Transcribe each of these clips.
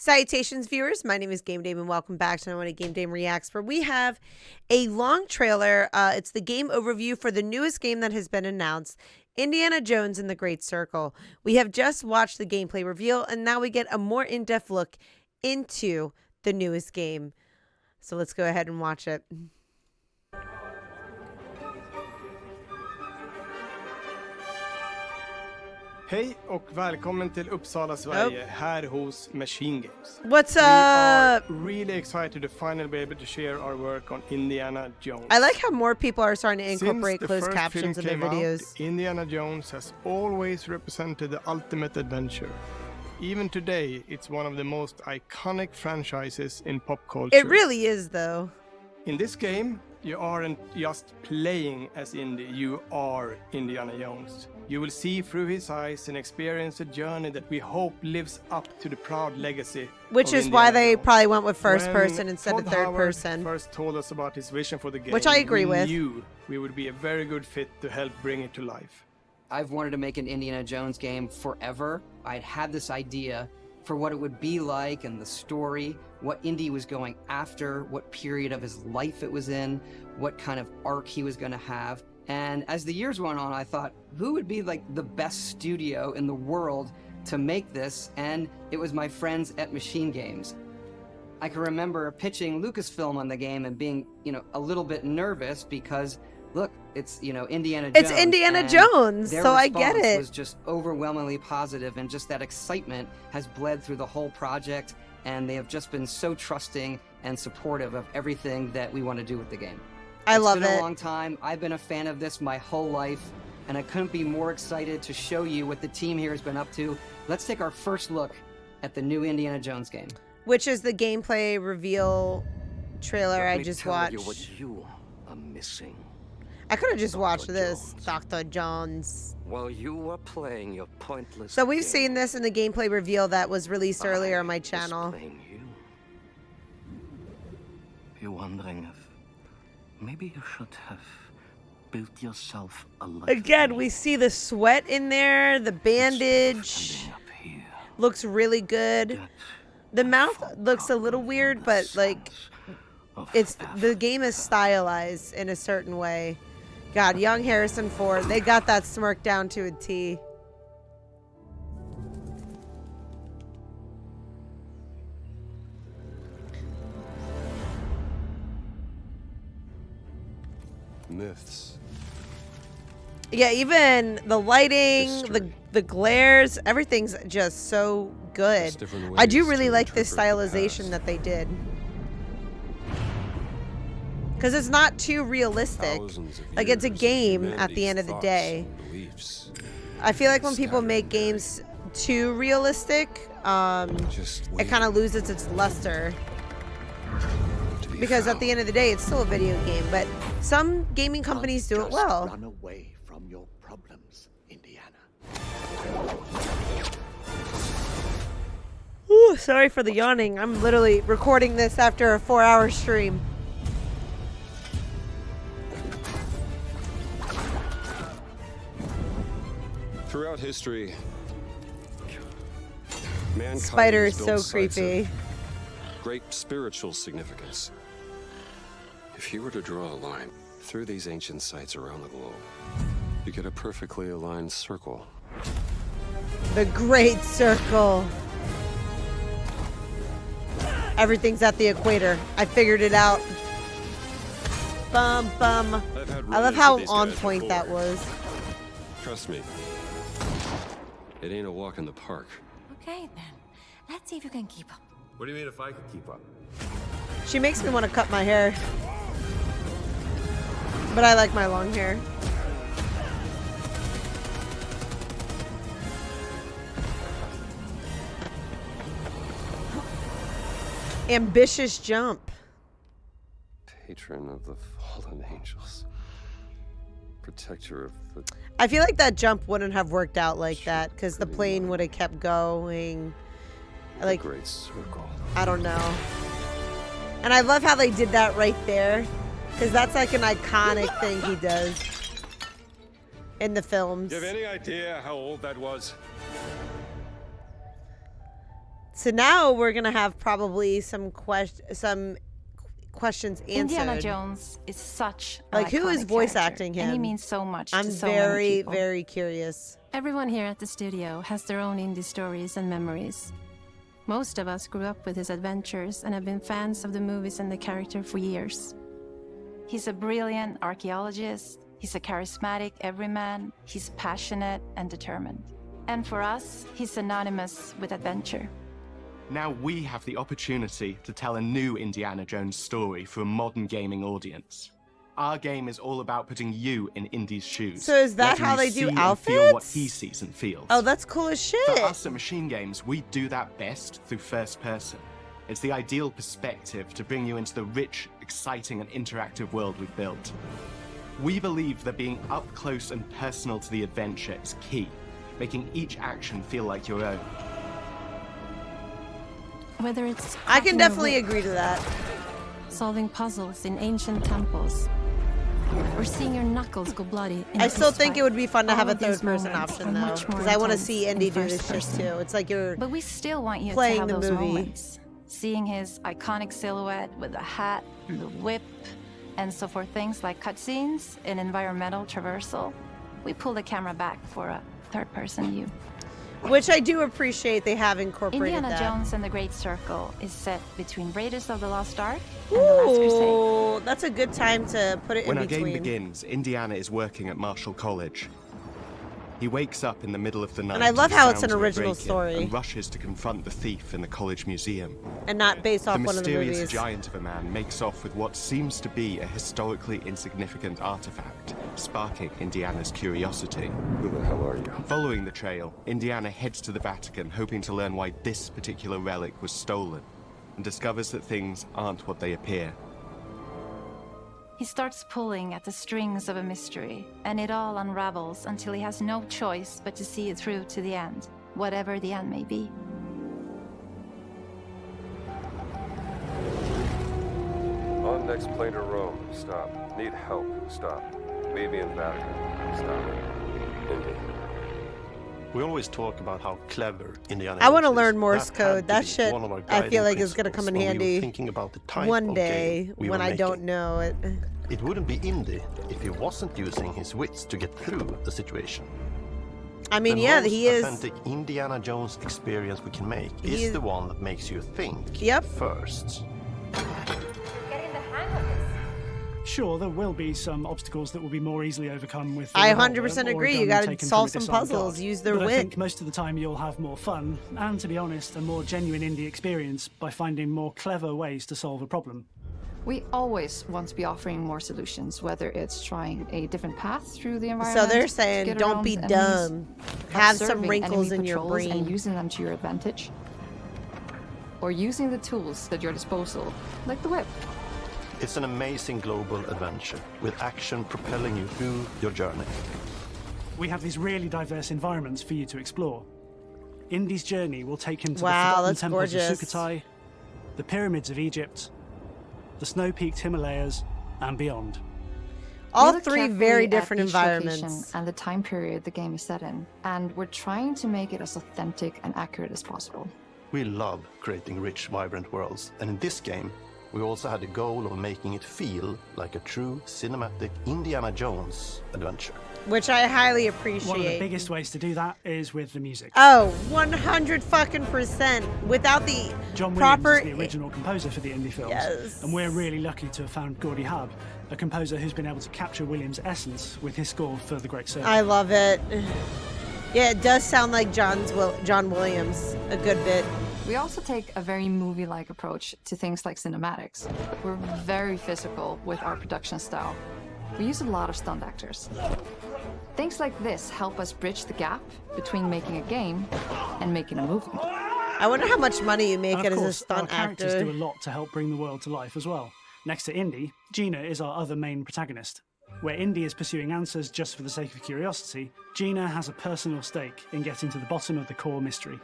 Salutations, viewers. My name is GameDame, and welcome back to another GameDame Reacts, where we have a long trailer. It's the game overview for the newest game that has been announced, Indiana Jones and the Great Circle. We have just watched the gameplay reveal, and now we get a more in-depth look into the newest game. So let's go ahead and watch it. Hej och välkommen till Uppsala, Sverige, här hos Machine Games. What's We are up? really excited to finally be able to share our work on Indiana Jones. I like how more people are starting to incorporate Since the closed first captions in film their came videos. out, Indiana Jones has always represented the ultimate adventure. Even today, it's one of the most iconic franchises in pop culture. It really is, though. In this game, you aren't just playing as Indy, you are Indiana Jones. You will see through his eyes and experience a journey that we hope lives up to the proud legacy. Which is why they probably went with first person instead of third person. First told us about his vision for the game, which I agree with. We knew we would be a very good fit to help bring it to life. I've wanted to make an Indiana Jones game forever. I'd had this idea for what it would be like and the story, what Indy was going after, what period of his life it was in, what kind of arc he was going to have. And as the years went on, I thought, who would be like the best studio in the world to make this? And it was my friends at Machine Games. I can remember pitching Lucasfilm on the game and being, a little bit nervous because, look, it's, Indiana Jones. It's Indiana Jones, so I get it. Their response was just overwhelmingly positive, and just that excitement has bled through the whole project, and they have just been so trusting and supportive of everything that we want to do with the game. I love it. It's been a long time. I've been a fan of this my whole life, and I couldn't be more excited to show you what the team here has been up to. Let's take our first look at the new Indiana Jones game. Which is the gameplay reveal trailer I just watched. You what you are missing. I could have just watched this, Jones. Dr. Jones. While you were playing your pointless So we've game, seen this in the gameplay reveal that was released earlier on my I was channel. playing you. You're wondering if maybe you should have built yourself a life. Again, we see the sweat in there, the bandage Up here. looks really good. Get The mouth looks a little weird, but like the game is stylized in a certain way. God, young Harrison Ford, they got that smirk down to a T. Myths. Yeah, even the lighting, History. the glares, everything's just so good. There's different I do ways really to like this interpret the stylization past. that they did. Because it's not too realistic. Thousands of Like, it's a years of game at the humanity's end of the thoughts day. and beliefs. I feel like when people Scattered make there. games too realistic, Just it kind of loses its luster. Because at the end of the day, it's still a video game, but some gaming companies do it well. Run away from your problems, Indiana. Ooh, sorry for the yawning. I'm literally recording this after a 4-hour stream. Throughout history, mankind Spider has is built so sites of creepy. great spiritual significance. If you were to draw a line through these ancient sites around the globe, you get a perfectly aligned circle. The Great Circle. Everything's at the equator. I figured it out. Bum bum. I've had I love run-ins how with these on guys point that before. was. Trust me, it ain't a walk in the park. Okay, then. Let's see if you can keep up. What do you mean if I could keep up? She makes me want to cut my hair. But I like my long hair. Ambitious jump. Patron of the fallen angels. Protector of the... I feel like that jump wouldn't have worked out like that because the plane would have kept going. Like, Great Circle. I don't know. And I love how they did that right there because that's like an iconic thing he does in the films. Do you have any idea how old that was? So now we're gonna have probably some questions answered. Indiana Jones is such an Like, who is iconic voice character, acting him? And he means so much I'm to so many very, people. very curious. Everyone here at the studio has their own indie stories and memories. Most of us grew up with his adventures and have been fans of the movies and the character for years. He's a brilliant archaeologist. He's a charismatic everyman. He's passionate and determined. And for us, he's synonymous with adventure. Now we have the opportunity to tell a new Indiana Jones story for a modern gaming audience. Our game is all about putting you in Indy's shoes. So is that letting how you they do see and outfits? feel what he sees and feels. Oh, that's cool as shit. For us at Machine Games, we do that best through first person. It's the ideal perspective to bring you into the rich, exciting, and interactive world we've built. We believe that being up close and personal to the adventure is key, making each action feel like your own. Whether it's I can cracking a definitely whip, agree to that. solving puzzles in ancient temples, or seeing your knuckles go bloody in I a still fist think fight. it would be fun to All have a of these third-person moments option, are though, much more because I want to intense see in Indy do first this shit person. too. It's like you're But we still want you to playing have the those movie. moments. Seeing his iconic silhouette with the hat, the whip, and so for things like cutscenes and environmental traversal, we pull the camera back for a third-person view. which I do appreciate they have incorporated Indiana that. Jones and the Great Circle is set between Raiders of the Lost Ark and The Last Crusade. Ooh, that's a good time to put it When in our game between. begins, Indiana is working at Marshall College. He wakes up in the middle of the night. And I love to how it's sounds an of a original break-in story. And rushes to confront the thief in the college museum. And not based off The one of the mysterious movies. giant of a man makes off with what seems to be a historically insignificant artifact, sparking Indiana's curiosity. Who the hell are you? Following the trail, Indiana heads to the Vatican, hoping to learn why this particular relic was stolen, and discovers that things aren't what they appear. He starts pulling at the strings of a mystery, and it all unravels until he has no choice but to see it through to the end, whatever the end may be. On next plane to Rome. Stop. Need help. Stop. Meet me in Vatican. Stop. Indy. We always talk about how clever Indiana I want to Jones is. learn Morse That had code. to That be shit, one of our I feel guiding like is going to come in principles when we were handy thinking about the type one of day game we when were I don't making. know it. It wouldn't be Indy if he wasn't using his wits to get through the situation. I mean, The yeah, most he is. authentic Indiana Jones experience we can make He is is- the one that makes you think Yep. first. Getting the hang of this. Sure, there will be some obstacles that will be more easily overcome with. the I revolver 100% or a agree. gun You gotta taken solve from a some disarmed puzzles, guard. use their but I wit. think most of the time you'll have more fun and, to be honest, a more genuine indie experience by finding more clever ways to solve a problem. We always want to be offering more solutions, whether it's trying a different path through the So environment. they're to saying, get don't around be enemies, dumb. Have some observing wrinkles enemy in your patrols and brain. using them to your advantage, or using the tools at your disposal, like the whip. It's an amazing global adventure with action propelling you through your journey. We have these really diverse environments for you to explore. Indy's journey will take him to Wow, the forgotten that's temples gorgeous. of Sukhothai, the pyramids of Egypt, the snow-peaked Himalayas, and beyond. All We look three carefully very at different each location environments. and the time period the game is set in, and we're trying to make it as authentic and accurate as possible. We love creating rich, vibrant worlds, and in this game, we also had the goal of making it feel like a true cinematic Indiana Jones adventure. Which I highly One of the appreciate. biggest ways to do that is with the music. Oh, 100%. Without the John Williams proper. is the original composer for the indie films, Yes. and we're really lucky to have found Gordy Hub, a composer who's been able to capture Williams' essence with his score for The Great Circle. I love it. Yeah, it does sound like John Williams a good bit. We also take a very movie-like approach to things like cinematics. We're very physical with our production style. We use a lot of stunt actors. Things like this help us bridge the gap between making a game and making a movie. I wonder how much money you make And it of as a course, our stunt characters actor. do a lot to help bring the world to life as well. Next to Indy, Gina is our other main protagonist. Where Indy is pursuing answers just for the sake of curiosity, Gina has a personal stake in getting to the bottom of the core mystery.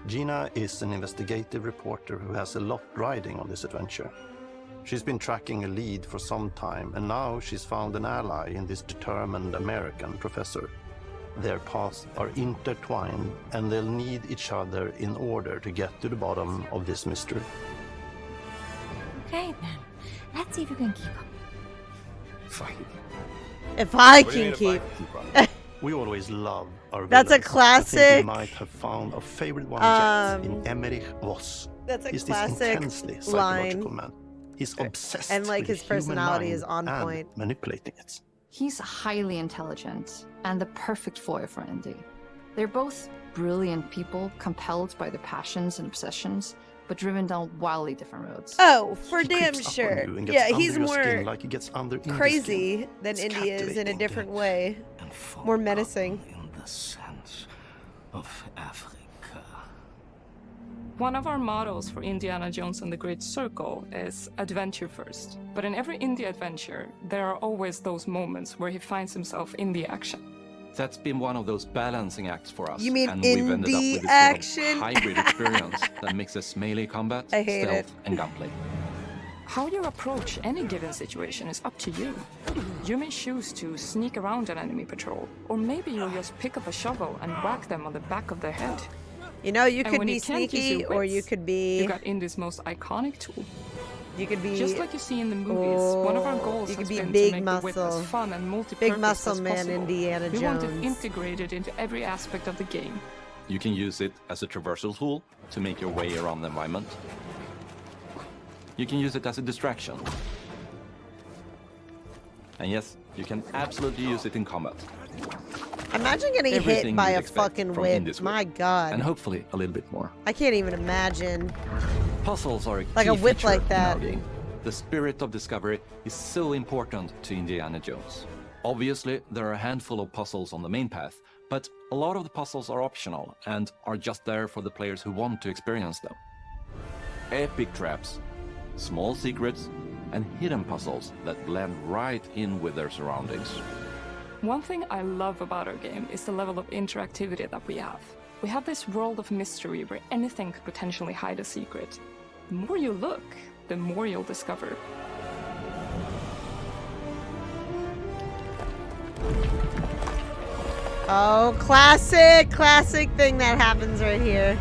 Gina is an investigative reporter who has a lot riding on this adventure. She's been tracking a lead for some time, and now she's found an ally in this determined American professor. their paths are intertwined and they'll need each other in order to get to the bottom of this mystery. Okay, then. Let's see if you can keep up. Fine. If I can keep. We always love our That's a villains. I think classic. we might have found our favorite one yet in Emmerich Voss. That's a He's classic this intensely psychological man. He's obsessed And like with his the human personality mind is on and point. manipulating it. He's highly intelligent and the perfect foil for Indy. They're both brilliant people, compelled by their passions and obsessions, but driven down wildly different roads. Oh, for He damn creeps up on sure. you and gets Yeah, under he's your skin more like he gets under Indy's crazy skin. than It's Indy is in a captivating, different yet way. More menacing. In the sense of Africa. One of our mottos for Indiana Jones and the Great Circle is adventure first. But in every Indy adventure, there are always those moments where he finds himself in the action. That's been one of those balancing acts for us. You mean and we've in ended up the with this action? sort of hybrid experience that mixes melee combat, I hate stealth, it. and gunplay. How you approach any given situation is up to you. You may choose to sneak around an enemy patrol, or maybe you'll just pick up a shovel and whack them on the back of their head. You know, you And could when be you can't use sneaky your or wits, you could be. You got Indy's most iconic tool. You could be. Just like you see in the movies, one of our goals you has could be been big to make the whip muscle. as fun and multi-purpose Big muscle as man possible. Indiana We want it Jones. integrated into every aspect of the game. You can use it as a traversal tool to make your way around the environment. You can use it as a distraction. And yes, you can absolutely use it in combat. Imagine getting Everything hit by you'd a expect fucking from whip. Indy's My whip. God. And hopefully a little bit more. I can't even imagine. Puzzles are a Like key a whip feature like in that. our game. The spirit of discovery is so important to Indiana Jones. Obviously, there are a handful of puzzles on the main path, but a lot of the puzzles are optional and are just there for the players who want to experience them. Epic traps, small secrets, and hidden puzzles that blend right in with their surroundings. One thing I love about our game is the level of interactivity that we have. We have this world of mystery where anything could potentially hide a secret. The more you look, the more you'll discover. Oh, classic thing that happens right here.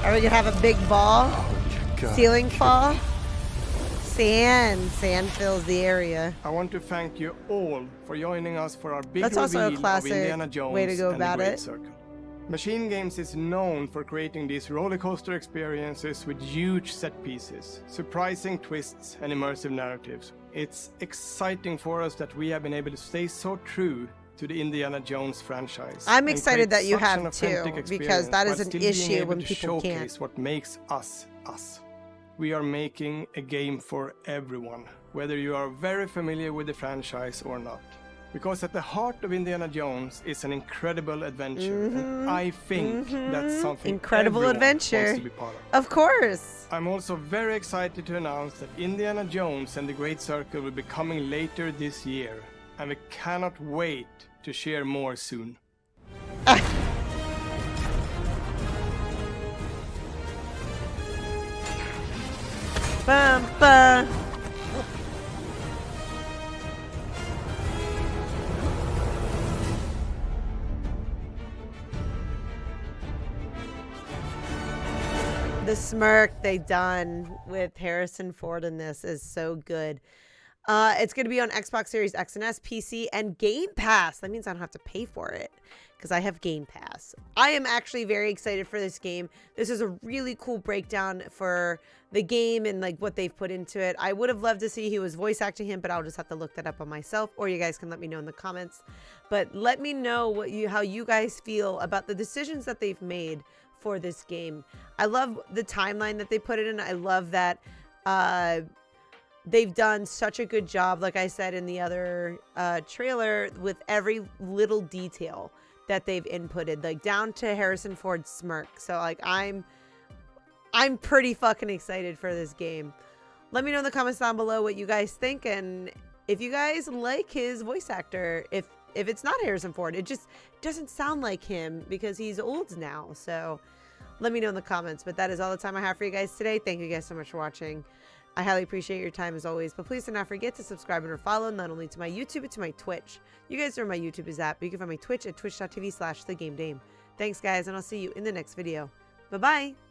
Are we gonna have a big ball? Ceiling fall? Sand fills the area. I want to thank you all for joining us for our big That's also a reveal classic of Indiana Jones way to go and about the Great it. Circle. Machine Games is known for creating these roller coaster experiences with huge set pieces, surprising twists, and immersive narratives. It's exciting for us that we have been able to stay so true to the Indiana Jones franchise. I'm and excited create that you such have an authentic too, because that is experience while an still being issue able when to people can't. showcase what makes us us. We are making a game for everyone, whether you are very familiar with the franchise or not. Because at the heart of Indiana Jones is an incredible adventure, and I think that's something Incredible everyone adventure. wants to be part of. Of course. I'm also very excited to announce that Indiana Jones and the Great Circle will be coming later this year, and we cannot wait to share more soon. Bum, bum. The smirk they done with Harrison Ford in this is so good. It's going to be on Xbox Series X and S, PC, and Game Pass. That means I don't have to pay for it because I have Game Pass. I am actually very excited for this game. This is a really cool breakdown for the game and like what they've put into it. I would have loved to see who was voice acting him, but I'll just have to look that up on myself, or you guys can let me know in the comments. But let me know how you guys feel about the decisions that they've made for this game. I love the timeline that they put it in. I love that they've done such a good job, like I said in the other trailer, with every little detail that they've inputted, like down to Harrison Ford's smirk. So like I'm pretty fucking excited for this game. Let me know in the comments down below what you guys think, and if you guys like his voice actor. If it's not Harrison Ford, it just doesn't sound like him because he's old now. So let me know in the comments. But that is all the time I have for you guys today. Thank you guys so much for watching. I highly appreciate your time as always, but please do not forget to subscribe and or follow not only to my YouTube, but to my Twitch. You guys know where my YouTube is at, but you can find my Twitch at twitch.tv/thegamedame. Thanks guys, and I'll see you in the next video. Bye-bye!